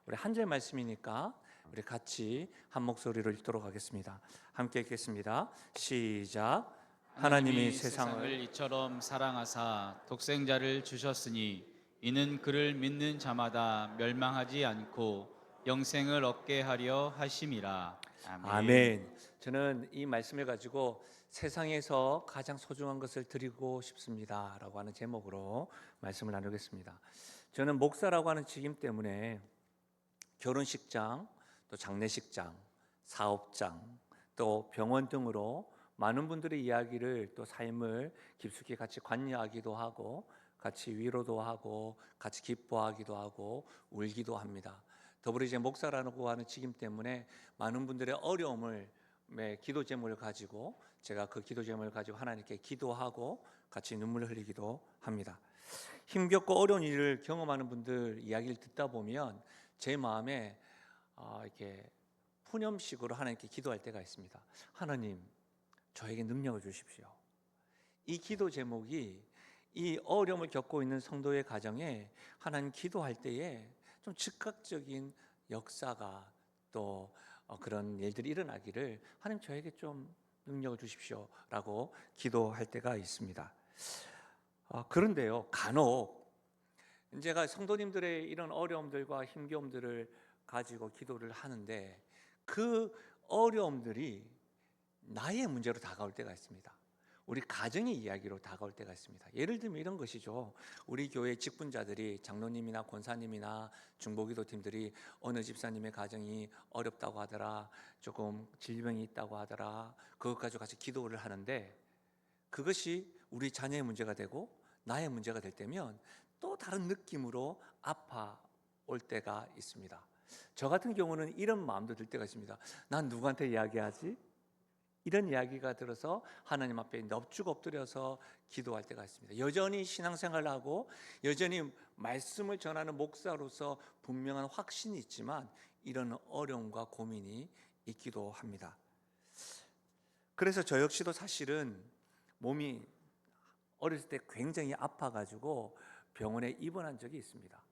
우리 한 절 말씀이니까 우리 같이 한 목소리로 읽도록 하겠습니다. 함께 읽겠습니다. 시작. 하나님이 하나님이 세상을 세상을 이처럼 사랑하사 독생자를 주셨으니 이는 그를 믿는 자마다 멸망하지 않고 영생을 얻게 하려 하심이라. 아멘. 아멘. 저는 이 말씀을 가지고 세상에서 가장 소중한 것을 드리고 싶습니다라고 하는 제목으로 말씀을 나누겠습니다. 저는 목사라고 하는 직임 때문에 결혼식장, 또 장례식장, 사업장, 또 병원 등으로 많은 분들의 이야기를 또 삶을 깊숙이 같이 관여하기도 하고 같이 위로도 하고 같이 기뻐하기도 하고 울기도 합니다. 더불어 이제 목사라고 하는 직임 때문에 많은 분들의 어려움을 기도 제목을 가지고 제가 그 기도 제목을 가지고 하나님께 기도하고 같이 눈물을 흘리기도 합니다. 힘겹고 어려운 일을 경험하는 분들 이야기를 듣다 보면 제 마음에 이렇게 푸념식으로 하나님께 기도할 때가 있습니다. 하나님, 저에게 능력을 주십시오. 이 기도 제목이 이 어려움을 겪고 있는 성도의 가정에 하나님 기도할 때에 좀 즉각적인 역사가 또 그런 일들이 일어나기를 하나님 저에게 좀 능력을 주십시오라고 기도할 때가 있습니다. 그런데요, 간혹 제가 성도님들의 이런 어려움들과 힘겨움들을 가지고 기도를 하는데 그 어려움들이 나의 문제로 다가올 때가 있습니다. 우리 가정의 이야기로 다가올 때가 있습니다. 예를 들면 이런 것이죠. 우리 교회 직분자들이 장로님이나 권사님이나 중보기도 팀들이 어느 집사님의 가정이 어렵다고 하더라, 조금 질병이 있다고 하더라, 그것 가지고 같이 기도를 하는데 그것이 우리 자녀의 문제가 되고 나의 문제가 될 때면 또 다른 느낌으로 아파올 때가 있습니다. 저 같은 경우는 이런 마음도 들 때가 있습니다. 난 누구한테 이야기하지? 이런 이야기가 들어서 하나님 앞에 넙죽 엎드려서 기도할 때가 있습니다. 여전히 신앙생활을 하고 여전히 말씀을 전하는 목사로서 분명한 확신이 있지만 이런 어려움과 고민이 있기도 합니다. 그래서 저 역시도 사실은 몸이 어렸을 때 굉장히 아파가지고 병원에 입원한 적이 있습니다.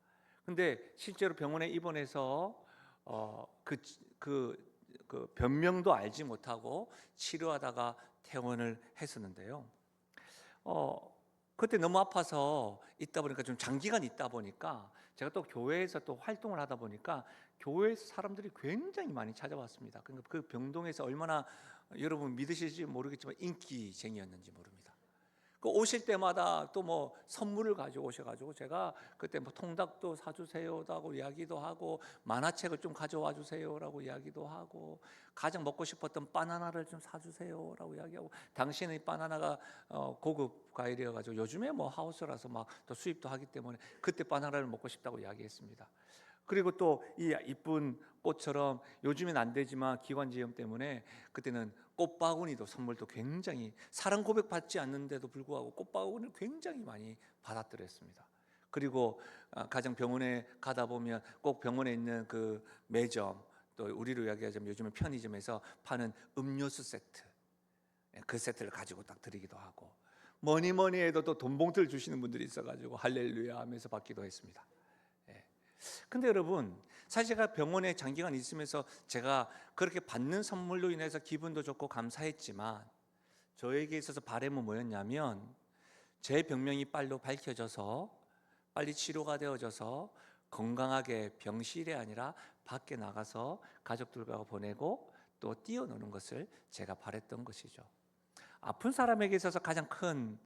근데 실제로 병원에 입원해서 그 변명도 알지 못하고 치료하다가 퇴원을 했었는데요. 그때 너무 아파서 있다 보니까 좀 장기간 있다 보니까 제가 또 교회에서 또 활동을 하다 보니까 교회에서 사람들이 굉장히 많이 찾아왔습니다. 그러니까 그 병동에서 얼마나 여러분 믿으실지 모르겠지만 인기쟁이였는지 모릅니다. 그 오실 때마다 또 뭐 선물을 가지고 오셔가지고 제가 그때 뭐 통닭도 사주세요라고 이야기도 하고 만화책을 좀 가져와 주세요라고 이야기도 하고 가장 먹고 싶었던 바나나를 좀 사주세요라고 이야기하고 당신의 바나나가 고급 과일이어가지고 요즘에 뭐 하우스라서 막 또 수입도 하기 때문에 그때 바나나를 먹고 싶다고 이야기했습니다. 그리고 또 이 이쁜 꽃처럼 요즘엔 안 되지만 기관지염 때문에 그때는 꽃바구니도 선물도 굉장히 사랑 고백 받지 않는데도 불구하고 꽃바구니를 굉장히 많이 받았더랬습니다. 그리고 가정 병원에 가다 보면 꼭 병원에 있는 그 매점 또 우리로 이야기하자면 요즘은 편의점에서 파는 음료수 세트 그 세트를 가지고 딱 드리기도 하고 뭐니 해도 또 돈 봉투를 주시는 분들이 있어가지고 할렐루야 하면서 받기도 했습니다. 근데 여러분 사실 제가 병원에 장기간 있으면서 제가 그렇게 받는 선물로 인해서 기분도 좋고 감사했지만 저에게 있어서 바람은 뭐였냐면 제 병명이 빨리 밝혀져서 빨리 치료가 되어져서 건강하게 병실이 아니라 밖에 나가서 가족들과 보내고 또 뛰어노는 것을 제가 바랬던 것이죠. 아픈 사람에게 있어서 가장 큰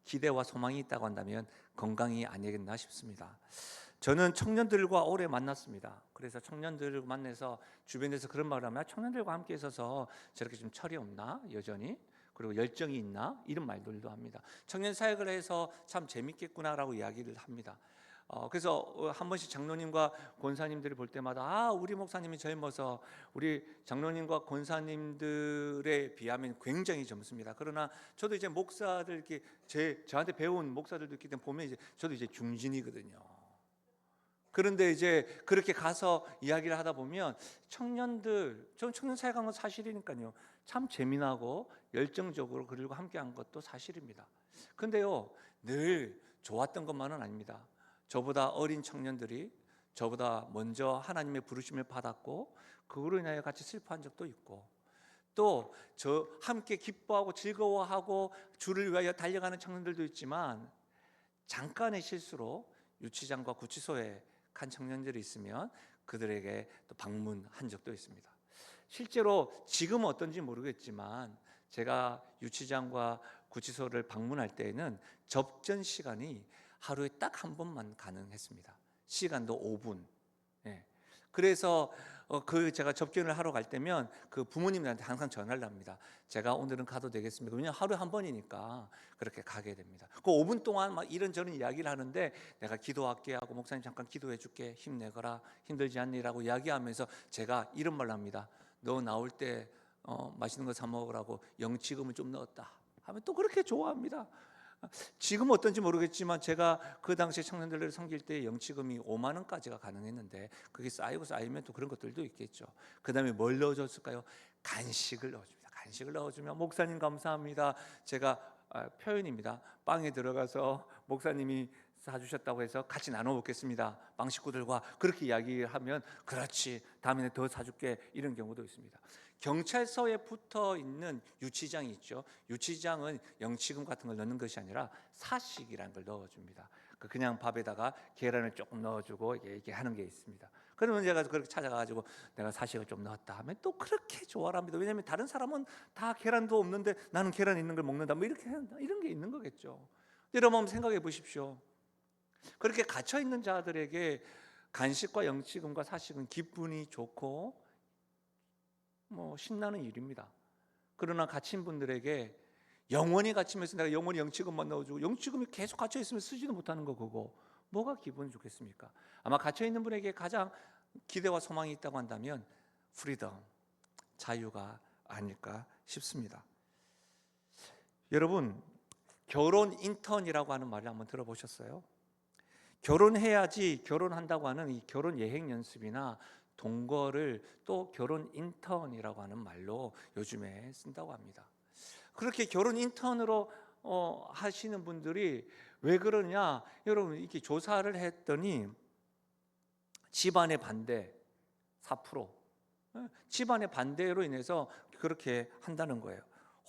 기대와 소망이 있다고 한다면 건강이 아니겠나 싶습니다. 저는 청년들과 오래 만났습니다. 그래서 청년들을 만나서 주변에서 그런 말을 하면 청년들과 함께 있어서 저렇게 좀 철이 없나 여전히 그리고 열정이 있나 이런 말들도 합니다. 청년 사역을 해서 참 재밌겠구나라고 이야기를 합니다. 그래서 한 번씩 장로님과 권사님들이 볼 때마다 우리 목사님이 젊어서 우리 장로님과 권사님들에 비하면 굉장히 젊습니다. 그러나 저도 이제 목사들 이렇게 저한테 배운 목사들도 있기 때문에 보면 이제 저도 이제 중진이거든요. 그런데 이제 그렇게 가서 이야기를 하다 보면 청년들, 전 청년 사역한 건 사실이니까요. 참 재미나고 열정적으로 그리고 함께한 것도 사실입니다. 근데요, 늘 좋았던 것만은 아닙니다. 저보다 어린 청년들이 저보다 먼저 하나님의 부르심을 받았고 그거로 인하여 같이 슬퍼한 적도 있고, 또 저 함께 기뻐하고 즐거워하고 주를 위하여 달려가는 청년들도 있지만 잠깐의 실수로 유치장과 구치소에 간 청년들이 있으면 그들에게 또 방문한 적도 있습니다. 실제로 지금은 어떤지 모르겠지만 제가 유치장과 구치소를 방문할 때에는 접견 시간이 하루에 딱 한 번만 가능했습니다. 시간도 5분. 예. 그래서 제가 접견을 하러 갈 때면 그 부모님들한테 항상 전화를 합니다. 제가 오늘은 가도 되겠습니까? 왜냐하면 하루에 한 번이니까 그렇게 가게 됩니다. 그 5분 동안 막 이런저런 이야기를 하는데 내가 기도할게 하고, 목사님 잠깐 기도해 줄게, 힘내거라, 힘들지 않니라고 이야기하면서 제가 이런 말을 합니다. 너 나올 때 맛있는 거 사 먹으라고 영치금을 좀 넣었다 하면 또 그렇게 좋아합니다. 지금 어떤지 모르겠지만 제가 그 당시에 청년들을 섬길 때 영치금이 5만 원까지가 가능했는데 그게 쌓이고 쌓이면 또 그런 것들도 있겠죠. 그 다음에 뭘 넣어줬을까요? 간식을 넣어줍니다. 간식을 넣어주면 목사님 감사합니다. 제가 표현입니다. 빵에 들어가서 목사님이 사주셨다고 해서 같이 나눠 먹겠습니다. 빵 식구들과 그렇게 이야기하면 그렇지, 다음에는 더 사줄게, 이런 경우도 있습니다. 경찰서에 붙어 있는 유치장이 있죠. 유치장은 영치금 같은 걸 넣는 것이 아니라 사식이라는 걸 넣어줍니다. 그냥 밥에다가 계란을 조금 넣어주고 이게 하는 게 있습니다. 그러면 제가 그렇게 찾아가지고 내가 사식을 좀 넣었다 하면 또 그렇게 좋아합니다. 왜냐하면 다른 사람은 다 계란도 없는데 나는 계란 있는 걸 먹는다, 뭐 이렇게 이런 게 있는 거겠죠. 여러분 한번 생각해 보십시오. 그렇게 갇혀 있는 자들에게 간식과 영치금과 사식은 기분이 좋고 신나는 일입니다. 그러나 갇힌 분들에게 영원히 갇히면서 내가 영원히 영치금만 넣어주고 영치금이 계속 갇혀 있으면 쓰지도 못하는 거, 그거 뭐가 기분이 좋겠습니까? 아마 갇혀 있는 분에게 가장 기대와 소망이 있다고 한다면 프리덤, 자유가 아닐까 싶습니다. 여러분, 결혼 인턴이라고 하는 말을 한번 들어보셨어요? 결혼해야지 결혼한다고 하는 이 결혼 예행 연습이나 동거를 또 결혼 인턴이라고 하는 말로 요즘에 쓴다고 합니다. 그렇게 결혼 인턴으로 하시는 분들이 왜 그러냐? 여러분, 이렇게 조사를 했더니 집안의 반대 4%, 집안의 반대로 인해서 그렇게 한다는 거예요.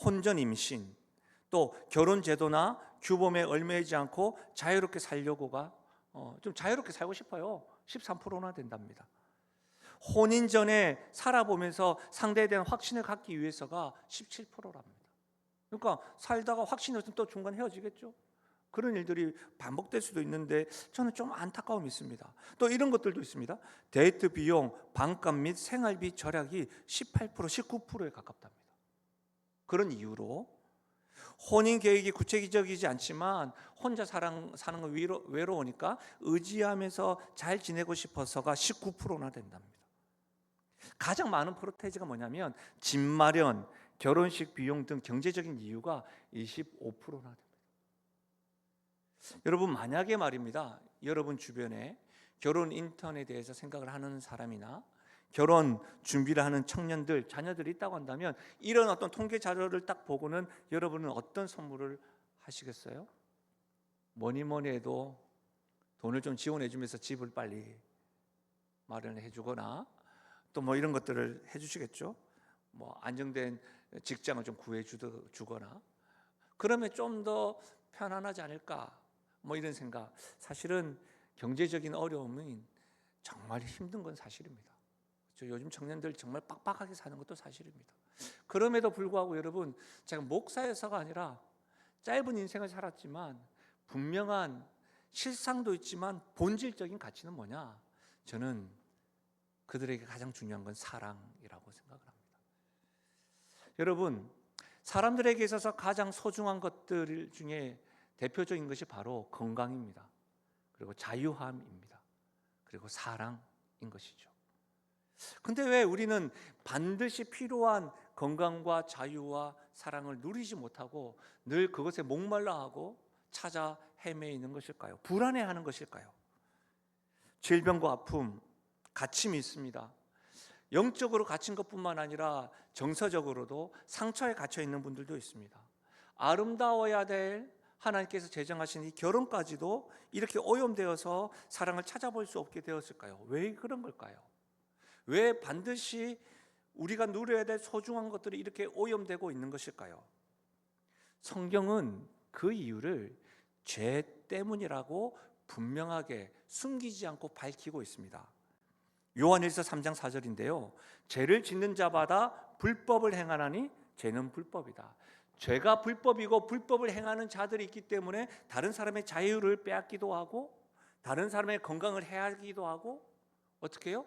혼전 임신, 또 결혼 제도나 규범에 얽매이지 않고 자유롭게 살려고가 좀 자유롭게 살고 싶어요. 13%나 된답니다. 혼인 전에 살아보면서 상대에 대한 확신을 갖기 위해서가 17%랍니다. 그러니까 살다가 확신이 없으면 또 중간 헤어지겠죠. 그런 일들이 반복될 수도 있는데 저는 좀 안타까움이 있습니다. 또 이런 것들도 있습니다. 데이트 비용, 반값 및 생활비 절약이 18%, 19%에 가깝답니다. 그런 이유로 혼인 계획이 구체적이지 않지만 혼자 사는 건 외로우니까 의지하면서 잘 지내고 싶어서가 19%나 된답니다. 가장 많은 프로테이지가 뭐냐면 집 마련, 결혼식 비용 등 경제적인 이유가 25%나 됩니다. 여러분, 만약에 말입니다, 여러분 주변에 결혼 인턴에 대해서 생각을 하는 사람이나 결혼 준비를 하는 청년들, 자녀들이 있다고 한다면 이런 어떤 통계 자료를 딱 보고는 여러분은 어떤 선물을 하시겠어요? 뭐니 해도 돈을 좀 지원해 주면서 집을 빨리 마련해 주거나 또 이런 것들을 해 주시겠죠. 안정된 직장을 좀 구해 주거나 그러면 좀 더 편안하지 않을까, 이런 생각. 사실은 경제적인 어려움은 정말 힘든 건 사실입니다. 요즘 청년들 정말 빡빡하게 사는 것도 사실입니다. 그럼에도 불구하고 여러분, 제가 목사여서가 아니라 짧은 인생을 살았지만 분명한 실상도 있지만 본질적인 가치는 뭐냐? 저는 그들에게 가장 중요한 건 사랑이라고 생각을 합니다. 여러분, 사람들에게 있어서 가장 소중한 것들 중에 대표적인 것이 바로 건강입니다. 그리고 자유함입니다. 그리고 사랑인 것이죠. 근데 왜 우리는 반드시 필요한 건강과 자유와 사랑을 누리지 못하고 늘 그것에 목말라하고 찾아 헤매이는 것일까요? 불안해하는 것일까요? 질병과 아픔, 갇힘이 있습니다. 영적으로 갇힌 것뿐만 아니라 정서적으로도 상처에 갇혀 있는 분들도 있습니다. 아름다워야 될 하나님께서 제정하신 이 결혼까지도 이렇게 오염되어서 사랑을 찾아볼 수 없게 되었을까요? 왜 그런 걸까요? 왜 반드시 우리가 누려야 될 소중한 것들이 이렇게 오염되고 있는 것일까요? 성경은 그 이유를 죄 때문이라고 분명하게 숨기지 않고 밝히고 있습니다. 요한일서 3장 4절인데요. 죄를 짓는 자마다 불법을 행하나니 죄는 불법이다. 죄가 불법이고 불법을 행하는 자들이 있기 때문에 다른 사람의 자유를 빼앗기도 하고 다른 사람의 건강을 해하기도 하고 어떻게 해요?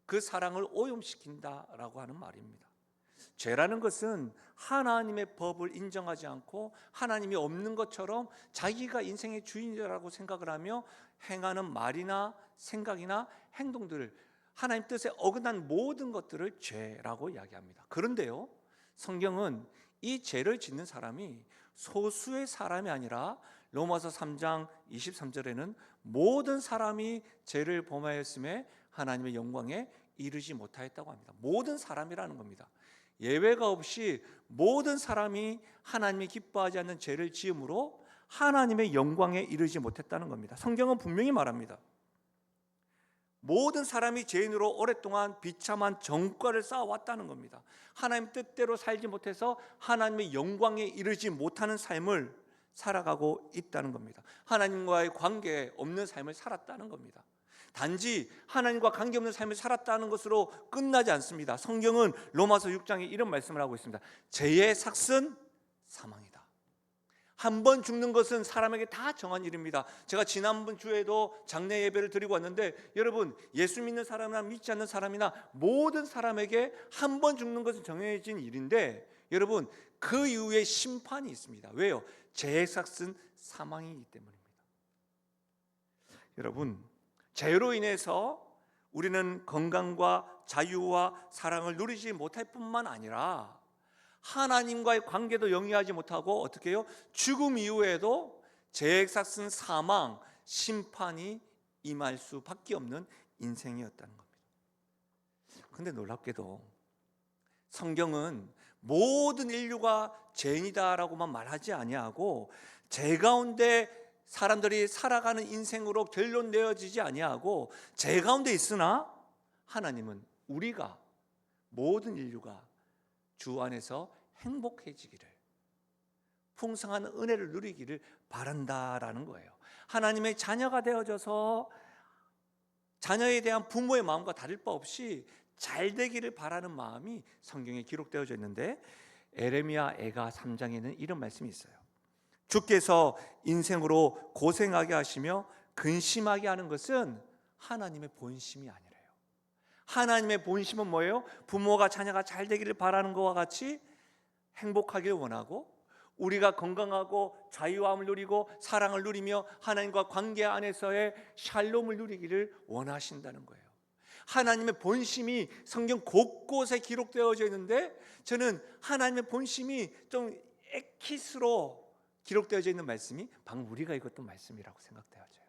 그 사랑을 오염시킨다라고 하는 말입니다. 죄라는 것은 하나님의 법을 인정하지 않고 하나님이 없는 것처럼 자기가 인생의 주인이라고 생각을 하며 행하는 말이나 생각이나 행동들을 하나님 뜻에 어긋난 모든 것들을 죄라고 이야기합니다. 그런데요, 성경은 이 죄를 짓는 사람이 소수의 사람이 아니라 로마서 3장 23절에는 모든 사람이 죄를 범하였음에 하나님의 영광에 이르지 못하였다고 합니다. 모든 사람이라는 겁니다. 예외가 없이 모든 사람이 하나님이 기뻐하지 않는 죄를 지음으로 하나님의 영광에 이르지 못했다는 겁니다. 성경은 분명히 말합니다. 모든 사람이 죄인으로 오랫동안 비참한 정과를 쌓아왔다는 겁니다. 하나님 뜻대로 살지 못해서 하나님의 영광에 이르지 못하는 삶을 살아가고 있다는 겁니다. 하나님과의 관계 없는 삶을 살았다는 겁니다. 단지 하나님과 관계없는 삶을 살았다는 것으로 끝나지 않습니다. 성경은 로마서 6장에 이런 말씀을 하고 있습니다. 죄의 삭은 사망이다. 한 번 죽는 것은 사람에게 다 정한 일입니다. 제가 지난번 주에도 장례 예배를 드리고 왔는데 여러분, 예수 믿는 사람이나 믿지 않는 사람이나 모든 사람에게 한 번 죽는 것은 정해진 일인데 여러분, 그 이후에 심판이 있습니다. 왜요? 죄의 삭은 사망이기 때문입니다. 여러분, 죄로 인해서 우리는 건강과 자유와 사랑을 누리지 못할 뿐만 아니라 하나님과의 관계도 영위하지 못하고 어떻게 해요? 죽음 이후에도 죄의 삭은 사망, 심판이 임할 수밖에 없는 인생이었다는 겁니다. 그런데 놀랍게도 성경은 모든 인류가 죄인이다라고만 말하지 아니하고 죄 가운데 사람들이 살아가는 인생으로 결론 내어지지 아니하고 죄 가운데 있으나 하나님은 우리가 모든 인류가 주 안에서 행복해지기를, 풍성한 은혜를 누리기를 바란다라는 거예요. 하나님의 자녀가 되어져서 자녀에 대한 부모의 마음과 다를 바 없이 잘 되기를 바라는 마음이 성경에 기록되어져 있는데 에레미야 애가 3장에는 이런 말씀이 있어요. 주께서 인생으로 고생하게 하시며 근심하게 하는 것은 하나님의 본심이 아니래요. 하나님의 본심은 뭐예요? 부모가 자녀가 잘 되기를 바라는 것과 같이 행복하길 원하고 우리가 건강하고 자유함을 누리고 사랑을 누리며 하나님과 관계 안에서의 샬롬을 누리기를 원하신다는 거예요. 하나님의 본심이 성경 곳곳에 기록되어져 있는데 저는 하나님의 본심이 좀 엑킷으로 기록되어져 있는 말씀이 방금 우리가 읽었던 말씀이라고 생각되어져요.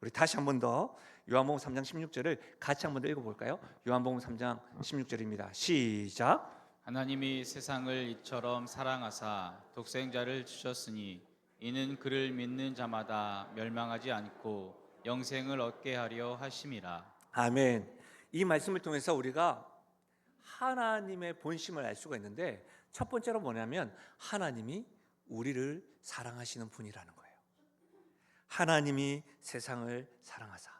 우리 다시 한 번 더 요한복음 3장 16절을 같이 한 번 더 읽어볼까요? 요한복음 3장 16절입니다. 시작. 하나님이 세상을 이처럼 사랑하사 독생자를 주셨으니 이는 그를 믿는 자마다 멸망하지 않고 영생을 얻게 하려 하심이라. 아멘. 이 말씀을 통해서 우리가 하나님의 본심을 알 수가 있는데 첫 번째로 뭐냐면 하나님이 우리를 사랑하시는 분이라는 거예요. 하나님이 세상을 사랑하사,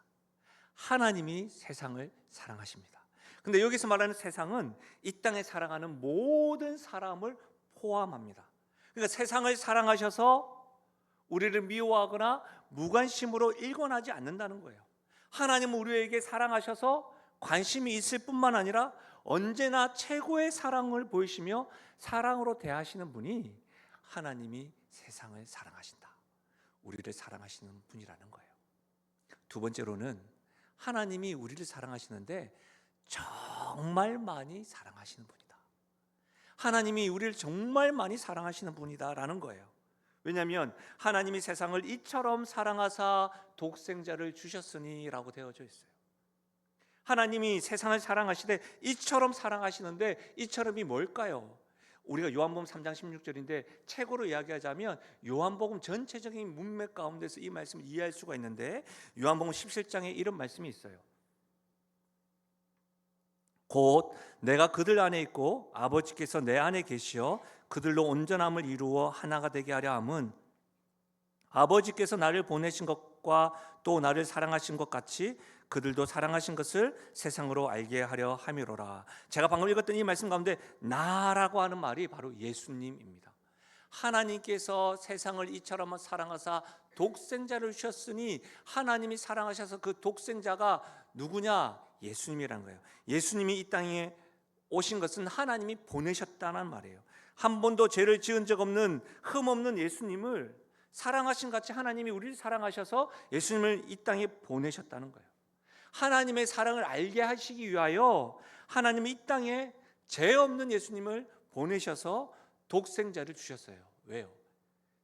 하나님이 세상을 사랑하십니다. 근데 여기서 말하는 세상은 이 땅에 살아가는 모든 사람을 포함합니다. 그러니까 세상을 사랑하셔서 우리를 미워하거나 무관심으로 일관하지 않는다는 거예요. 하나님은 우리에게 사랑하셔서 관심이 있을 뿐만 아니라 언제나 최고의 사랑을 보이시며 사랑으로 대하시는 분이 하나님이 세상을 사랑하신다, 우리를 사랑하시는 분이라는 거예요. 두 번째로는 하나님이 우리를 사랑하시는데 정말 많이 사랑하시는 분이다. 하나님이 우리를 정말 많이 사랑하시는 분이다라는 거예요. 왜냐하면 하나님이 세상을 이처럼 사랑하사 독생자를 주셨으니 라고 되어져 있어요. 하나님이 세상을 사랑하시되 이처럼 사랑하시는데 이처럼이 뭘까요? 우리가 요한복음 3장 16절인데 책으로 이야기하자면 요한복음 전체적인 문맥 가운데서 이 말씀을 이해할 수가 있는데, 요한복음 17장에 이런 말씀이 있어요. 곧 내가 그들 안에 있고 아버지께서 내 안에 계시어 그들로 온전함을 이루어 하나가 되게 하려 함은 아버지께서 나를 보내신 것과 또 나를 사랑하신 것 같이 그들도 사랑하신 것을 세상으로 알게 하려 함이로라. 제가 방금 읽었던 이 말씀 가운데 나라고 하는 말이 바로 예수님입니다. 하나님께서 세상을 이처럼 사랑하사 독생자를 주셨으니 하나님이 사랑하셔서 그 독생자가 누구냐? 예수님이라는 거예요. 예수님이 이 땅에 오신 것은 하나님이 보내셨다는 말이에요. 한 번도 죄를 지은 적 없는 흠없는 예수님을 사랑하신 같이 하나님이 우리를 사랑하셔서 예수님을 이 땅에 보내셨다는 거예요. 하나님의 사랑을 알게 하시기 위하여 하나님이 이 땅에 죄 없는 예수님을 보내셔서 독생자를 주셨어요. 왜요?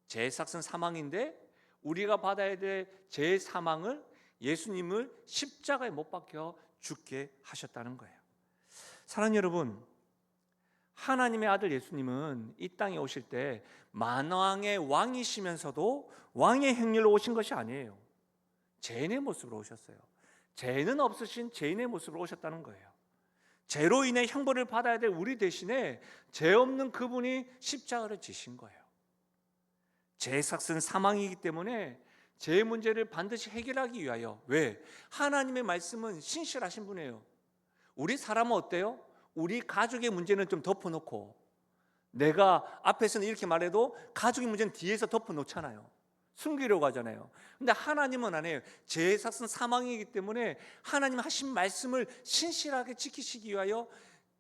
죄의 삭은 사망인데 우리가 받아야 될 죄의 사망을 예수님을 십자가에 못 박혀 죽게 하셨다는 거예요. 사랑하는 여러분, 하나님의 아들 예수님은 이 땅에 오실 때 만왕의 왕이시면서도 왕의 행렬로 오신 것이 아니에요. 죄인의 모습으로 오셨어요. 죄는 없으신 죄인의 모습으로 오셨다는 거예요. 죄로 인해 형벌을 받아야 될 우리 대신에 죄 없는 그분이 십자가를 지신 거예요. 죄의 삭은 사망이기 때문에 죄 문제를 반드시 해결하기 위하여, 왜? 하나님의 말씀은 신실하신 분이에요. 우리 사람은 어때요? 우리 가족의 문제는 좀 덮어놓고, 내가 앞에서는 이렇게 말해도 가족의 문제는 뒤에서 덮어놓잖아요. 숨기려고 하잖아요. 근데 하나님은 안 해요. 죄의 삭은 사망이기 때문에 하나님 하신 말씀을 신실하게 지키시기 위하여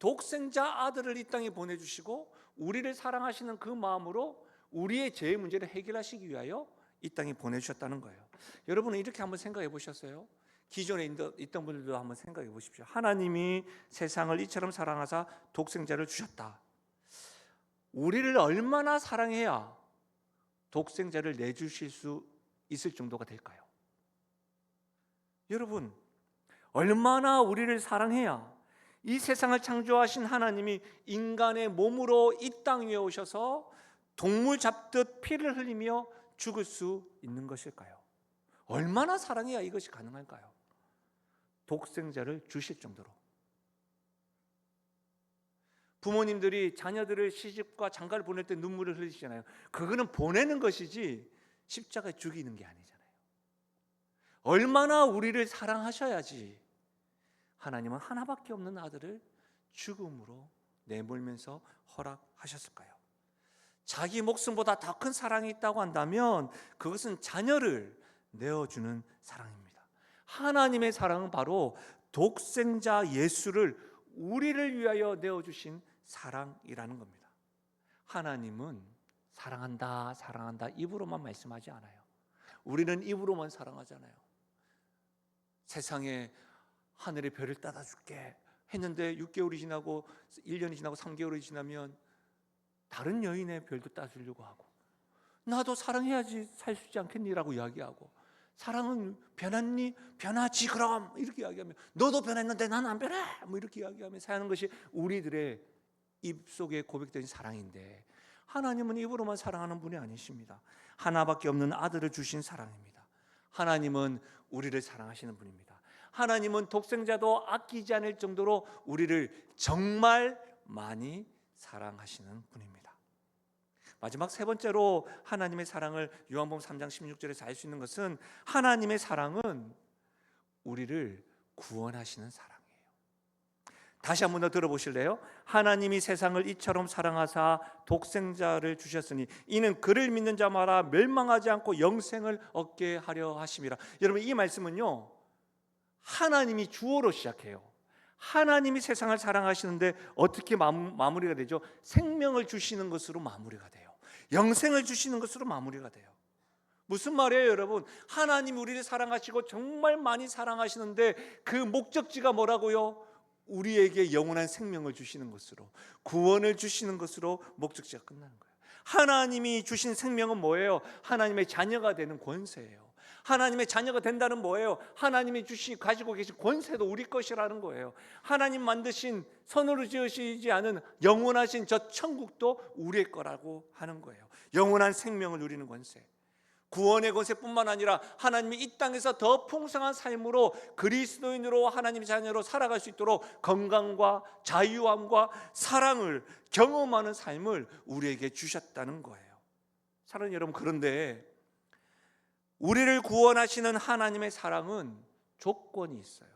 독생자 아들을 이 땅에 보내주시고 우리를 사랑하시는 그 마음으로 우리의 죄의 문제를 해결하시기 위하여 이 땅에 보내주셨다는 거예요. 여러분은 이렇게 한번 생각해 보셨어요? 기존에 있던 분들도 한번 생각해 보십시오. 하나님이 세상을 이처럼 사랑하사 독생자를 주셨다. 우리를 얼마나 사랑해야 독생자를 내주실 수 있을 정도가 될까요? 여러분, 얼마나 우리를 사랑해야 이 세상을 창조하신 하나님이 인간의 몸으로 이 땅 위에 오셔서 동물 잡듯 피를 흘리며 죽을 수 있는 것일까요? 얼마나 사랑해야 이것이 가능할까요? 독생자를 주실 정도로. 부모님들이 자녀들을 시집과 장가를 보낼 때 눈물을 흘리시잖아요. 그거는 보내는 것이지 십자가에 죽이는 게 아니잖아요. 얼마나 우리를 사랑하셔야지 하나님은 하나밖에 없는 아들을 죽음으로 내몰면서 허락하셨을까요? 자기 목숨보다 더 큰 사랑이 있다고 한다면 그것은 자녀를 내어주는 사랑입니다. 하나님의 사랑은 바로 독생자 예수를 우리를 위하여 내어주신 사랑이라는 겁니다. 하나님은 사랑한다, 사랑한다 입으로만 말씀하지 않아요. 우리는 입으로만 사랑하잖아요. 세상에 하늘의 별을 따다 줄게 했는데 6개월이 지나고 1년이 지나고 3개월이 지나면 다른 여인의 별도 따주려고 하고, 나도 사랑해야지 살 수 있지 않겠니라고 이야기하고, 사랑은 변했니? 변하지 그럼 이렇게 이야기하면, 너도 변했는데 나는 안 변해 뭐 이렇게 이야기하면서 하는 것이 우리들의 입속에 고백된 사랑인데, 하나님은 입으로만 사랑하는 분이 아니십니다. 하나밖에 없는 아들을 주신 사랑입니다. 하나님은 우리를 사랑하시는 분입니다. 하나님은 독생자도 아끼지 않을 정도로 우리를 정말 많이 사랑하시는 분입니다. 마지막 세 번째로 하나님의 사랑을 요한복음 3장 16절에서 알 수 있는 것은, 하나님의 사랑은 우리를 구원하시는 사랑이에요. 다시 한번 더 들어보실래요? 하나님이 세상을 이처럼 사랑하사 독생자를 주셨으니 이는 그를 믿는 자마다 멸망하지 않고 영생을 얻게 하려 하심이라. 여러분, 이 말씀은요, 하나님이 주어로 시작해요. 하나님이 세상을 사랑하시는데 어떻게 마무리가 되죠? 생명을 주시는 것으로 마무리가 돼요. 영생을 주시는 것으로 마무리가 돼요. 무슨 말이에요, 여러분? 하나님 우리를 사랑하시고 정말 많이 사랑하시는데 그 목적지가 뭐라고요? 우리에게 영원한 생명을 주시는 것으로, 구원을 주시는 것으로 목적지가 끝나는 거예요. 하나님이 주신 생명은 뭐예요? 하나님의 자녀가 되는 권세예요. 하나님의 자녀가 된다는 뭐예요? 하나님이 가지고 계신 권세도 우리 것이라는 거예요. 하나님 만드신 손으로 지으시지 않은 영원하신 저 천국도 우리의 거라고 하는 거예요. 영원한 생명을 누리는 권세, 구원의 권세뿐만 아니라 하나님이 이 땅에서 더 풍성한 삶으로 그리스도인으로 하나님의 자녀로 살아갈 수 있도록 건강과 자유함과 사랑을 경험하는 삶을 우리에게 주셨다는 거예요. 사랑하는 여러분, 그런데 우리를 구원하시는 하나님의 사랑은 조건이 있어요.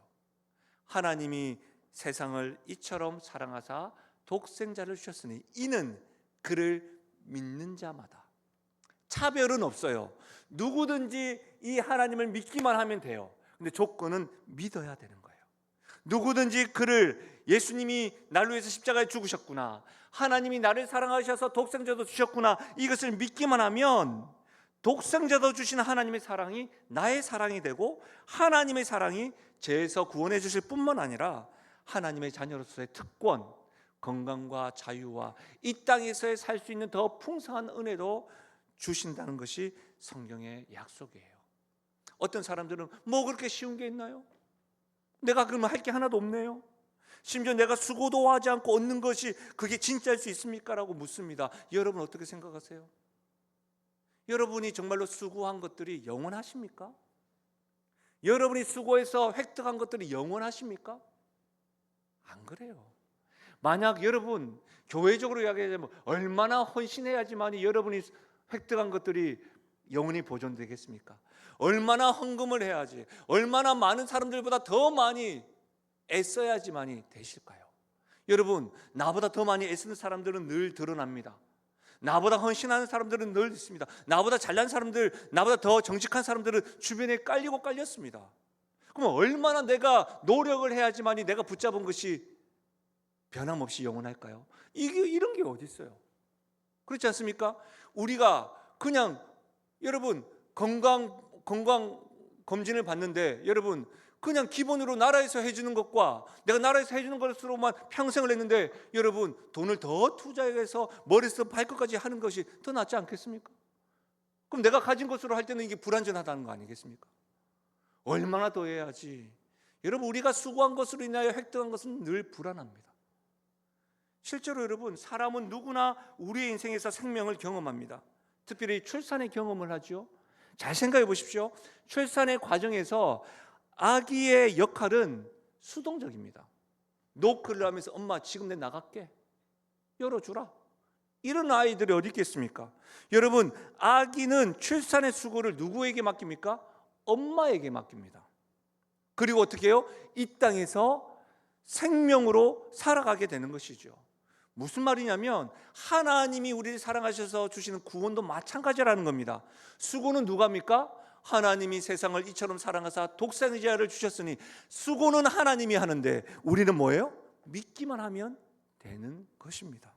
하나님이 세상을 이처럼 사랑하사 독생자를 주셨으니 이는 그를 믿는 자마다. 차별은 없어요. 누구든지 이 하나님을 믿기만 하면 돼요. 근데 조건은 믿어야 되는 거예요. 누구든지 그를, 예수님이 나를 위해서 십자가에 죽으셨구나, 하나님이 나를 사랑하셔서 독생자도 주셨구나, 이것을 믿기만 하면 독생자도 주신 하나님의 사랑이 나의 사랑이 되고 하나님의 사랑이 죄에서 구원해 주실 뿐만 아니라 하나님의 자녀로서의 특권, 건강과 자유와 이 땅에서의 살 수 있는 더 풍성한 은혜도 주신다는 것이 성경의 약속이에요. 어떤 사람들은 뭐 그렇게 쉬운 게 있나요? 내가 그러면 할 게 하나도 없네요. 심지어 내가 수고도 하지 않고 얻는 것이 그게 진짜일 수 있습니까? 라고 묻습니다. 여러분 어떻게 생각하세요? 여러분이 정말로 수고한 것들이 영원하십니까? 여러분이 수고해서 획득한 것들이 영원하십니까? 안 그래요. 만약 여러분 교회적으로 이야기하자면 얼마나 헌신해야지만 여러분이 획득한 것들이 영원히 보존되겠습니까? 얼마나 헌금을 해야지, 얼마나 많은 사람들보다 더 많이 애써야지만이 되실까요? 여러분, 나보다 더 많이 애쓰는 사람들은 늘 드러납니다. 나보다 헌신하는 사람들은 늘 있습니다. 나보다 잘난 사람들, 나보다 더 정직한 사람들은 주변에 깔리고 깔렸습니다. 그럼 얼마나 내가 노력을 해야지만이 내가 붙잡은 것이 변함없이 영원할까요? 이런 게 어디 있어요? 그렇지 않습니까? 우리가 그냥 여러분 건강 검진을 받는데 여러분 그냥 기본으로 나라에서 해주는 것과 내가 나라에서 해주는 것으로만 평생을 했는데 여러분 돈을 더 투자해서 머리에서 발끝까지 하는 것이 더 낫지 않겠습니까? 그럼 내가 가진 것으로 할 때는 이게 불완전하다는 거 아니겠습니까? 얼마나 더 해야지. 여러분, 우리가 수고한 것으로 인하여 획득한 것은 늘 불안합니다. 실제로 여러분, 사람은 누구나 우리의 인생에서 생명을 경험합니다. 특별히 출산의 경험을 하죠. 잘 생각해 보십시오. 출산의 과정에서 아기의 역할은 수동적입니다. 노크를 하면서 엄마 지금 내 나갈게, 열어주라, 이런 아이들이 어디 있겠습니까? 여러분, 아기는 출산의 수고를 누구에게 맡깁니까? 엄마에게 맡깁니다. 그리고 어떻게 해요? 이 땅에서 생명으로 살아가게 되는 것이죠. 무슨 말이냐면 하나님이 우리를 사랑하셔서 주시는 구원도 마찬가지라는 겁니다. 수고는 누가 합니까? 하나님이 세상을 이처럼 사랑하사 독생자를 주셨으니 수고는 하나님이 하는데 우리는 뭐예요? 믿기만 하면 되는 것입니다.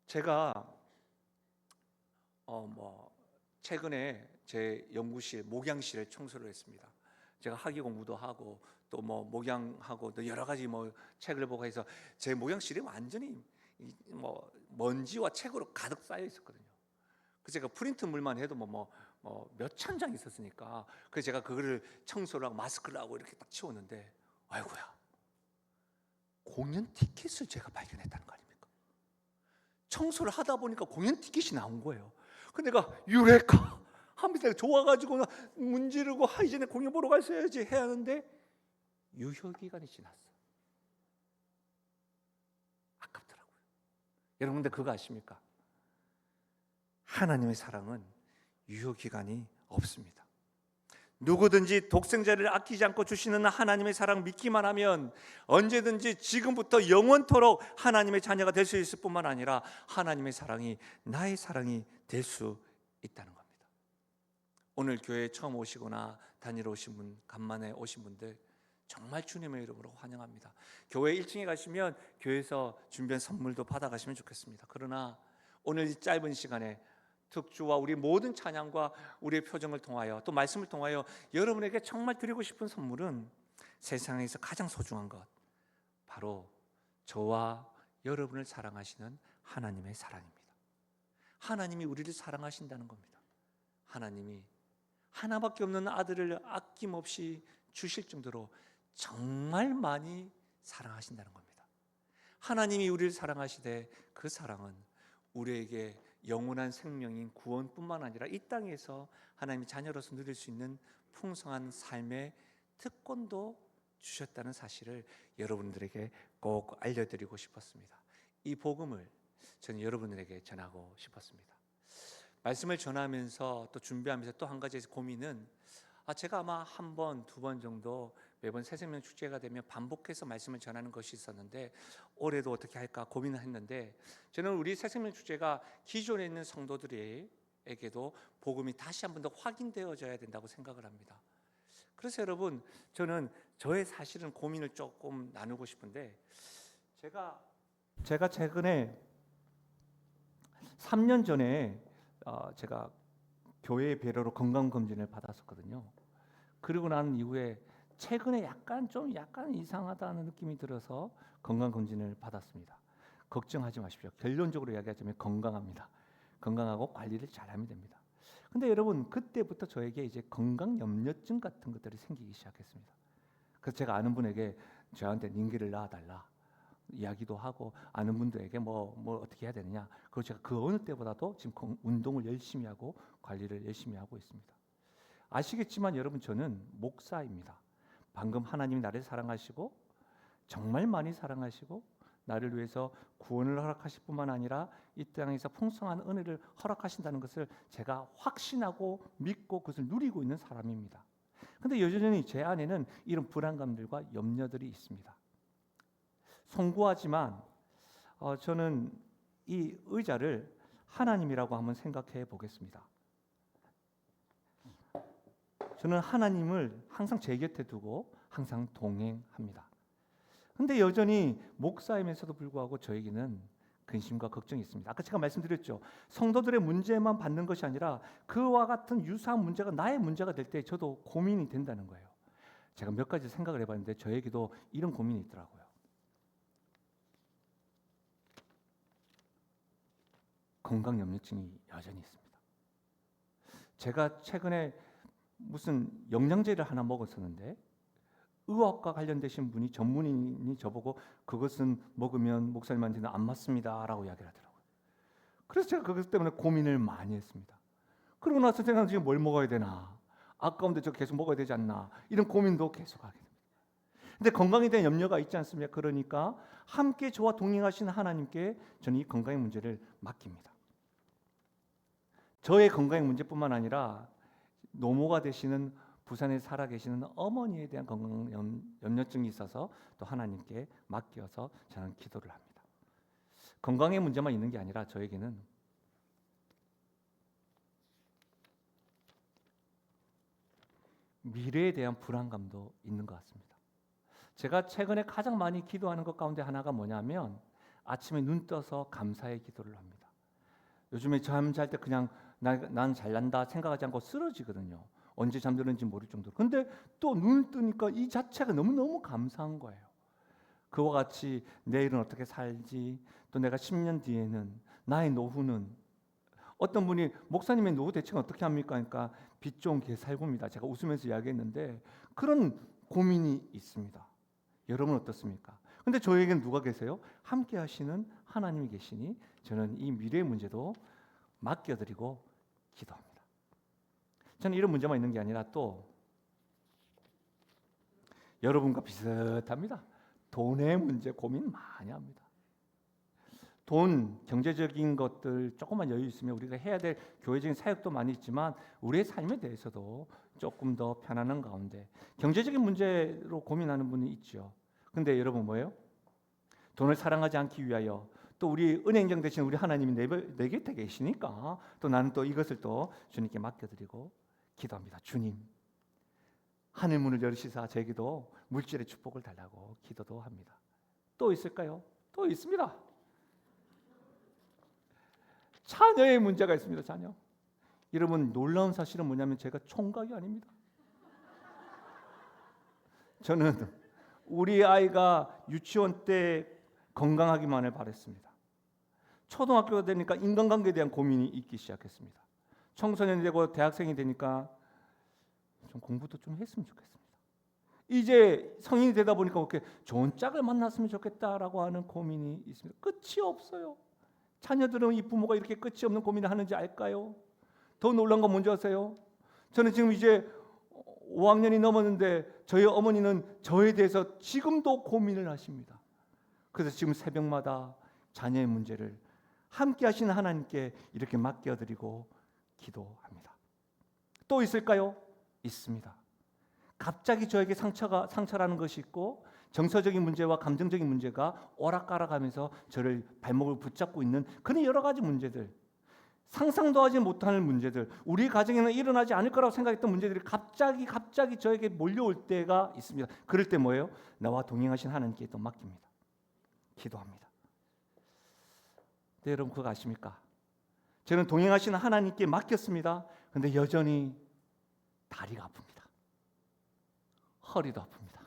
제가 최근에 제 연구실, 목양실을 청소를 했습니다. 제가 학위 공부도 하고 또 목양하고 또 여러 가지 책을 보고 해서 제 목양실이 완전히 먼지와 책으로 가득 쌓여 있었거든요. 그래서 제가 프린트물만 해도 몇 천 장 있었으니까 그래서 제가 그거를 청소를 하고 마스크를 하고 이렇게 딱 치웠는데 아이고야, 공연 티켓을 제가 발견했다는 거 아닙니까? 청소를 하다 보니까 공연 티켓이 나온 거예요. 근데 내가 유레카 하면서 좋아가지고 문지르고 이전에 공연 보러 갔어야지 해야 하는데 유효기간이 지났어. 아깝더라고요. 여러분, 근데 그거 아십니까? 하나님의 사랑은 유효기간이 없습니다. 누구든지 독생자를 아끼지 않고 주시는 하나님의 사랑 믿기만 하면 언제든지 지금부터 영원토록 하나님의 자녀가 될 수 있을 뿐만 아니라 하나님의 사랑이 나의 사랑이 될 수 있다는 겁니다. 오늘 교회에 처음 오시거나 다니러 오신 분, 간만에 오신 분들 정말 주님의 이름으로 환영합니다. 교회 1층에 가시면 교회에서 준비한 선물도 받아가시면 좋겠습니다. 그러나 오늘 이 짧은 시간에 특주와 우리 모든 찬양과 우리의 표정을 통하여 또 말씀을 통하여 여러분에게 정말 드리고 싶은 선물은 세상에서 가장 소중한 것, 바로 저와 여러분을 사랑하시는 하나님의 사랑입니다. 하나님이 우리를 사랑하신다는 겁니다. 하나님이 하나밖에 없는 아들을 아낌없이 주실 정도로 정말 많이 사랑하신다는 겁니다. 하나님이 우리를 사랑하시되 그 사랑은 우리에게 영원한 생명인 구원뿐만 아니라 이 땅에서 하나님의 자녀로서 누릴 수 있는 풍성한 삶의 특권도 주셨다는 사실을 여러분들에게 꼭 알려드리고 싶었습니다. 이 복음을 저는 여러분들에게 전하고 싶었습니다. 말씀을 전하면서 또 준비하면서 또 한 가지 고민은 제가 아마 한 번, 두 번 정도 매번 새생명 축제가 되면 반복해서 말씀을 전하는 것이 있었는데 올해도 어떻게 할까 고민을 했는데 저는 우리 새생명 축제가 기존에 있는 성도들에게도 복음이 다시 한 번 더 확인되어져야 된다고 생각을 합니다. 그래서 여러분, 저는 저의 사실은 고민을 조금 나누고 싶은데 제가 최근에 3년 전에 제가 교회의 배려로 건강검진을 받았었거든요. 그리고 난 이후에 최근에 약간 이상하다는 느낌이 들어서 건강검진을 받았습니다. 걱정하지 마십시오. 결론적으로 이야기하자면 건강합니다. 건강하고 관리를 잘하면 됩니다. 근데 여러분, 그때부터 저에게 이제 건강 염려증 같은 것들이 생기기 시작했습니다. 그래서 제가 아는 분에게 저한테 링기를 놔달라 이야기도 하고, 아는 분들에게 뭐 어떻게 해야 되느냐, 그리고 제가 그 어느 때보다도 지금 운동을 열심히 하고 관리를 열심히 하고 있습니다. 아시겠지만 여러분, 저는 목사입니다. 방금 하나님이 나를 사랑하시고 정말 많이 사랑하시고 나를 위해서 구원을 허락하실 뿐만 아니라 이 땅에서 풍성한 은혜를 허락하신다는 것을 제가 확신하고 믿고 그것을 누리고 있는 사람입니다. 그런데 여전히 제 안에는 이런 불안감들과 염려들이 있습니다. 송구하지만 저는 이 의자를 하나님이라고 한번 생각해 보겠습니다. 저는 하나님을 항상 제 곁에 두고 항상 동행합니다. 근데 여전히 목사이면서도 불구하고 저에게는 근심과 걱정이 있습니다. 아까 제가 말씀드렸죠. 성도들의 문제만 받는 것이 아니라 그와 같은 유사한 문제가 나의 문제가 될 때 저도 고민이 된다는 거예요. 제가 몇 가지 생각을 해봤는데 저에게도 이런 고민이 있더라고요. 건강 염려증이 여전히 있습니다. 제가 최근에 무슨 영양제를 하나 먹었었는데 의학과 관련되신 분이 전문인이 저보고 그것은 먹으면 목사님한테는 안 맞습니다 라고 이야기를 하더라고요. 그래서 제가 그것 때문에 고민을 많이 했습니다. 그러고 나서 제가 지금 뭘 먹어야 되나, 아까운데 저 계속 먹어야 되지 않나, 이런 고민도 계속 하게 됩니다. 근데 건강에 대한 염려가 있지 않습니까? 그러니까 함께 저와 동행하시는 하나님께 저는 이 건강의 문제를 맡깁니다. 저의 건강의 문제뿐만 아니라 노모가 되시는 부산에 살아계시는 어머니에 대한 건강 염려증이 있어서 또 하나님께 맡겨서 저는 기도를 합니다. 건강의 문제만 있는 게 아니라 저에게는 미래에 대한 불안감도 있는 것 같습니다. 제가 최근에 가장 많이 기도하는 것 가운데 하나가 뭐냐면 아침에 눈 떠서 감사의 기도를 합니다. 요즘에 잠잘 때 그냥 난 잘난다 생각하지 않고 쓰러지거든요. 언제 잠드는지 모를 정도로. 근데 또 눈을 뜨니까 이 자체가 너무너무 감사한 거예요. 그와 같이 내일은 어떻게 살지, 또 내가 10년 뒤에는 나의 노후는, 어떤 분이 목사님의 노후 대책은 어떻게 합니까? 그러니까 빚 좋은 개살구입니다. 제가 웃으면서 이야기했는데 그런 고민이 있습니다. 여러분 어떻습니까? 근데 저에게는 누가 계세요? 함께 하시는 하나님이 계시니 저는 이 미래의 문제도 맡겨드리고 기도합니다. 저는 이런 문제만 있는 게 아니라 또 여러분과 비슷합니다. 돈의 문제 고민 많이 합니다. 돈, 경제적인 것들 조금만 여유 있으면 우리가 해야 될 교회적인 사역도 많이 있지만 우리의 삶에 대해서도 조금 더 편안한 가운데 경제적인 문제로 고민하는 분이 있죠. 근데 여러분 뭐예요? 돈을 사랑하지 않기 위하여 또 우리 은행장 되신 우리 하나님이 내 곁에 계시니까 또 나는 또 이것을 또 주님께 맡겨드리고 기도합니다. 주님, 하늘 문을 열으시사 저에게도 물질의 축복을 달라고 기도도 합니다. 또 있을까요? 또 있습니다. 자녀의 문제가 있습니다. 자녀. 여러분 놀라운 사실은 뭐냐면 제가 총각이 아닙니다. 저는 우리 아이가 유치원 때 건강하기만을 바랬습니다. 초등학교가 되니까 인간관계에 대한 고민이 있기 시작했습니다. 청소년이 되고 대학생이 되니까 좀 공부도 좀 했으면 좋겠습니다. 이제 성인이 되다 보니까 이렇게 좋은 짝을 만났으면 좋겠다라고 하는 고민이 있습니다. 끝이 없어요. 자녀들은 이 부모가 이렇게 끝이 없는 고민을 하는지 알까요? 더 놀란 건 뭔지 아세요? 저는 지금 이제 5학년이 넘었는데 저희 어머니는 저에 대해서 지금도 고민을 하십니다. 그래서 지금 새벽마다 자녀의 문제를 함께 하시는 하나님께 이렇게 맡겨드리고 기도합니다. 또 있을까요? 있습니다. 갑자기 저에게 상처라는 것이 있고 정서적인 문제와 감정적인 문제가 오락가락하면서 저를 발목을 붙잡고 있는 그런 여러 가지 문제들, 상상도 하지 못하는 문제들, 우리 가정에는 일어나지 않을 거라고 생각했던 문제들이 갑자기 저에게 몰려올 때가 있습니다. 그럴 때 뭐예요? 나와 동행하신 하나님께 또 맡깁니다. 기도합니다. 네, 여러분 그거 아십니까? 저는 동행하시는 하나님께 맡겼습니다. 그런데 여전히 다리가 아픕니다. 허리도 아픕니다.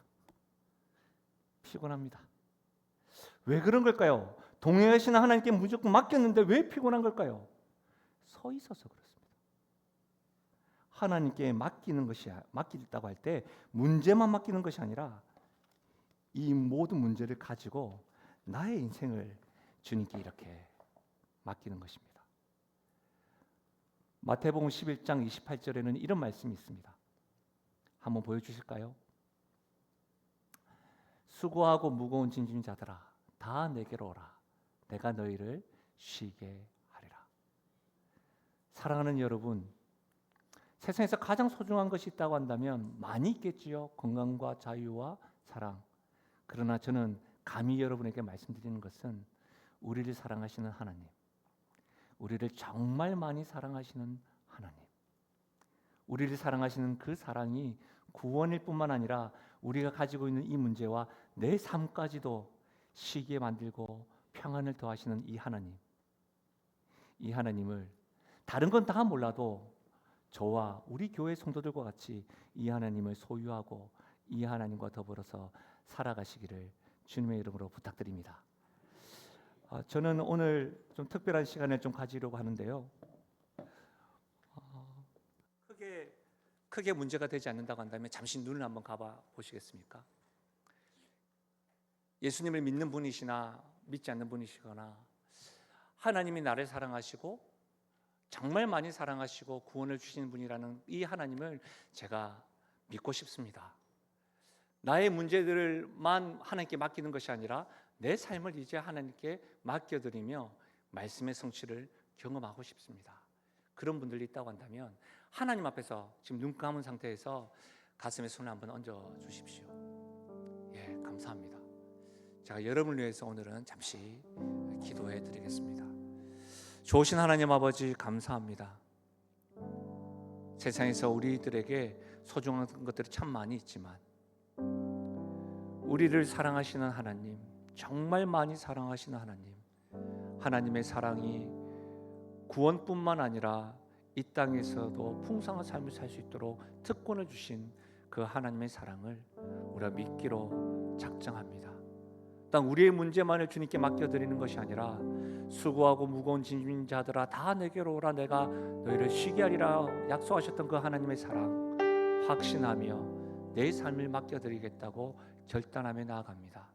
피곤합니다. 왜 그런 걸까요? 동행하시는 하나님께 무조건 맡겼는데 왜 피곤한 걸까요? 서 있어서 그렇습니다. 하나님께 맡기다고 할 때 문제만 맡기는 것이 아니라 이 모든 문제를 가지고 나의 인생을 주님께 이렇게 맡기는 것입니다. 마태복음 11장 28절에는 이런 말씀이 있습니다. 한번 보여주실까요? 수고하고 무거운 짐진 자들아 다 내게로 오라. 내가 너희를 쉬게 하리라. 사랑하는 여러분, 세상에서 가장 소중한 것이 있다고 한다면 많이 있겠지요. 건강과 자유와 사랑. 그러나 저는 감히 여러분에게 말씀드리는 것은 우리를 사랑하시는 하나님, 우리를 정말 많이 사랑하시는 하나님, 우리를 사랑하시는 그 사랑이 구원일 뿐만 아니라 우리가 가지고 있는 이 문제와 내 삶까지도 쉬게 만들고 평안을 더하시는 이 하나님, 이 하나님을 다른 건 다 몰라도 저와 우리 교회 성도들과 같이 이 하나님을 소유하고 이 하나님과 더불어서 살아가시기를 주님의 이름으로 부탁드립니다. 저는 오늘 좀 특별한 시간을 좀 가지려고 하는데요. 크게 문제가 되지 않는다고 한다면 잠시 눈을 한번 감아 보시겠습니까? 예수님을 믿는 분이시나 믿지 않는 분이시거나 하나님이 나를 사랑하시고 정말 많이 사랑하시고 구원을 주시는 분이라는 이 하나님을 제가 믿고 싶습니다. 나의 문제들만 하나님께 맡기는 것이 아니라 내 삶을 이제 하나님께 맡겨드리며 말씀의 성취를 경험하고 싶습니다. 그런 분들이 있다고 한다면 하나님 앞에서 지금 눈 감은 상태에서 가슴에 손을 한번 얹어 주십시오. 예, 감사합니다. 제가 여러분을 위해서 오늘은 잠시 기도해 드리겠습니다. 좋으신 하나님 아버지 감사합니다. 세상에서 우리들에게 소중한 것들이 참 많이 있지만 우리를 사랑하시는 하나님, 정말 많이 사랑하시는 하나님, 하나님의 사랑이 구원뿐만 아니라 이 땅에서도 풍성한 삶을 살 수 있도록 특권을 주신 그 하나님의 사랑을 우리가 믿기로 작정합니다. 단 우리의 문제만을 주님께 맡겨드리는 것이 아니라 수고하고 무거운 짐진 자들아 다 내게로 오라. 내가 너희를 쉬게 하리라 약속하셨던 그 하나님의 사랑 확신하며 내 삶을 맡겨드리겠다고 결단하며 나아갑니다.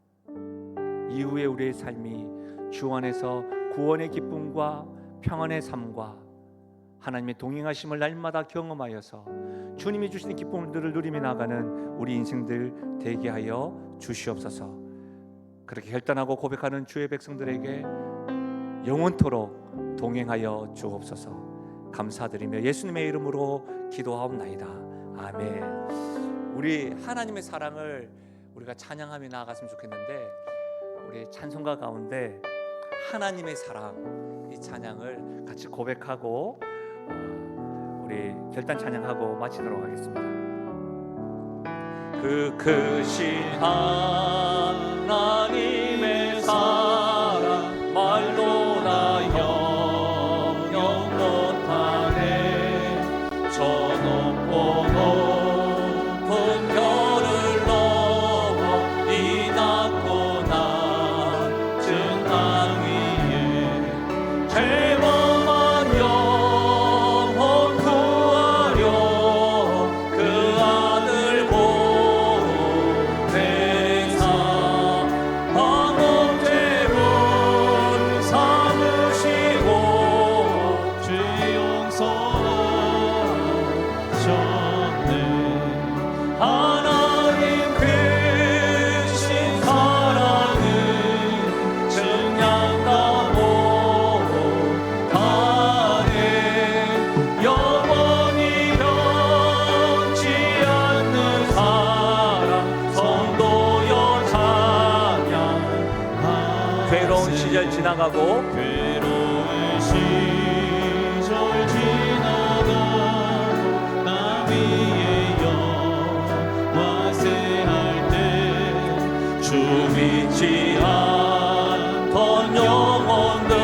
이후에 우리의 삶이 주 안에서 구원의 기쁨과 평안의 삶과 하나님의 동행하심을 날마다 경험하여서 주님이 주시는 기쁨들을 누리며 나가는 우리 인생들 되게 하여 주시옵소서. 그렇게 결단하고 고백하는 주의 백성들에게 영원토록 동행하여 주옵소서. 감사드리며 예수님의 이름으로 기도하옵나이다. 아멘. 우리 하나님의 사랑을 우리가 찬양하며 나아갔으면 좋겠는데 우리 찬송가 가운데 하나님의 사랑 이 찬양을 같이 고백하고 우리 결단 찬양하고 마치도록 하겠습니다. 그 크신 하나님의 사랑 말로나 영영 못하네. 저 높고 높은 별을 넘어 이 낮고 낮은 땅 위에 죄범한 영혼 시절 지나가고 괴로운 시절 지나가 나 위에 영화 세할 때 주 믿지 않던 영혼들은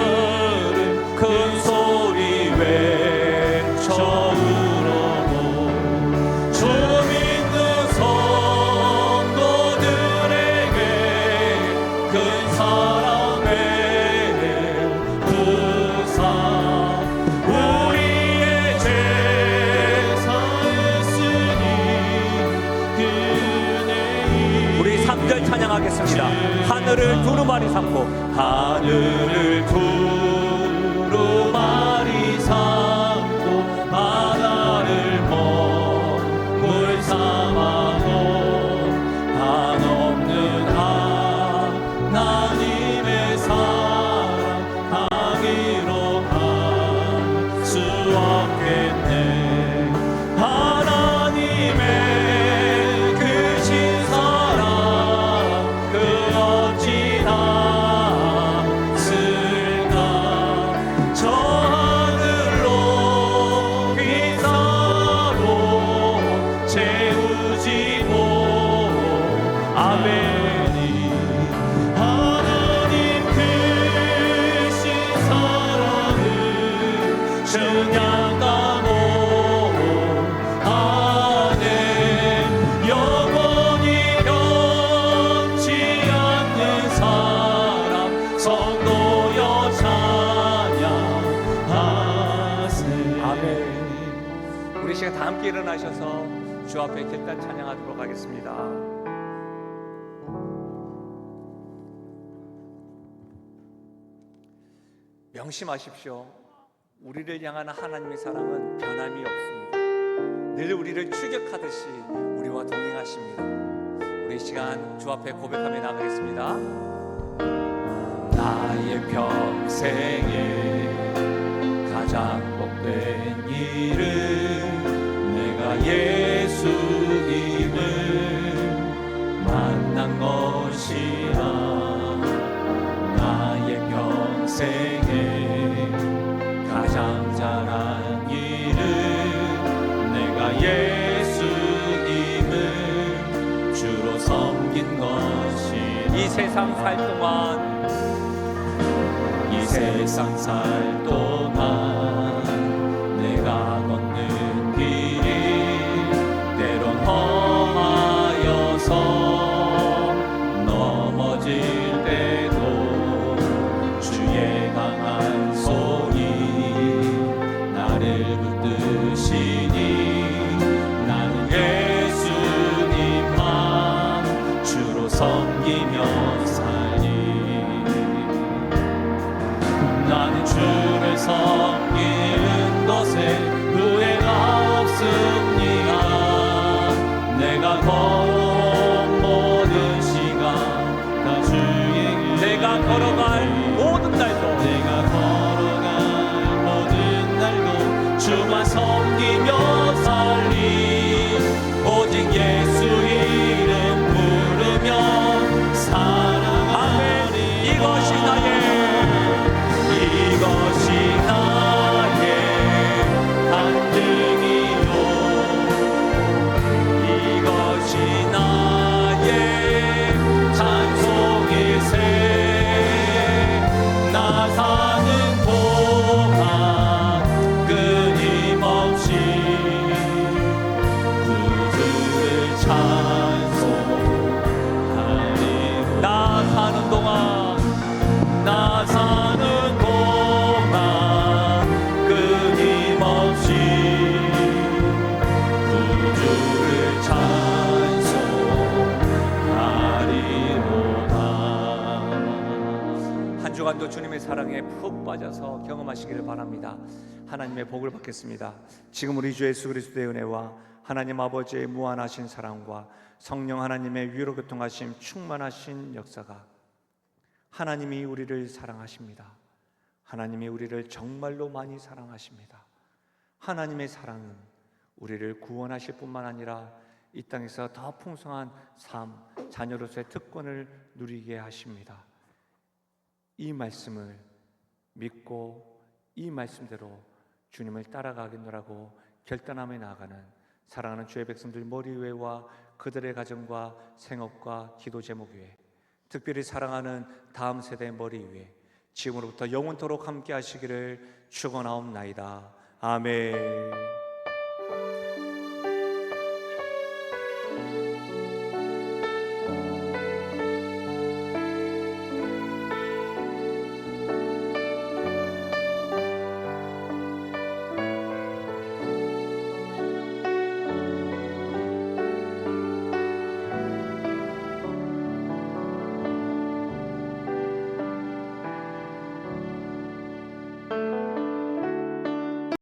큰 소리 외쳐 울어도 주 믿는 성도들에게 큰 사랑의 부상 우리의 제사였으니 그네이 우리 3절 찬양하겠습니다. 하늘을 두루마리 삼고 하늘을 두루마리 삼고 바다를 먹물 삼아도 한없는 하나님의 사랑 하기로 할 수 없겠네. 하나님의 크신 사랑 그 어찌나 쓸까. 저 하늘로 비사로 채우지 못 아멘이. 하나님 크신 사랑을 증량하고 하네. 영원히 변치 않는 사랑 성도여 찬양하세. 아멘. 우리 시간 다 함께 일어나셔서 주 앞에 결단 찬양하도록 하겠습니다. 명심하십시오. 우리를 향한 하나님의 사랑은 변함이 없습니다. 늘 우리를 추격하듯이 우리와 동행하십니다. 우리 이 시간 주 앞에 고백하며 나가겠습니다. 나의 평생에 가장 복된 일은 내가 예수님을 만난 것이라. 나의 평생에 가장 잘한 일은 내가 예수님을 주로 섬긴 것이라. 이 세상 살 동안 이 세상 살 동안 내가 걷는 길이 때론 험하여서 넘어질 때도 주의 강한 손이 나를 붙드시니 나는 예수님만 주로 섬기며 살리. 나는 주를 섬기는 것에 후회가 없습니다. 내가 걸어온 모든 시간 다 주의 은혜. 내가 걸어갈 모든 날도 내가 걸어갈 모든 날도 주만 섬기며 살리. 오직 예수 이름 부르며 사랑하리. 이것이 나의 간증이요. 이것이 나의 찬송일세. 나 사는 동안 끊임없이 구주를 찬송하리로. 나 사는 동안 나 사는 동안 끊임없이 구주를 찬송하리로다. 한 주간도 주님의 사랑에 푹 빠져서 경험하시기를 바랍니다. 하나님의 복을 받겠습니다. 지금 우리 주 예수 그리스도의 은혜와 하나님 아버지의 무한하신 사랑과 성령 하나님의 위로 교통하심 충만하신 역사가, 하나님이 우리를 사랑하십니다. 하나님이 우리를 정말로 많이 사랑하십니다. 하나님의 사랑은 우리를 구원하실 뿐만 아니라 이 땅에서 더 풍성한 삶, 자녀로서의 특권을 누리게 하십니다. 이 말씀을 믿고 이 말씀대로 주님을 따라가겠노라고 결단하며 나아가는 사랑하는 주의 백성들 머리 위에와 그들의 가정과 생업과 기도 제목 위에, 특별히 사랑하는 다음 세대의 머리 위에 지금으로부터 영원토록 함께 하시기를 축원하옵나이다. 아멘.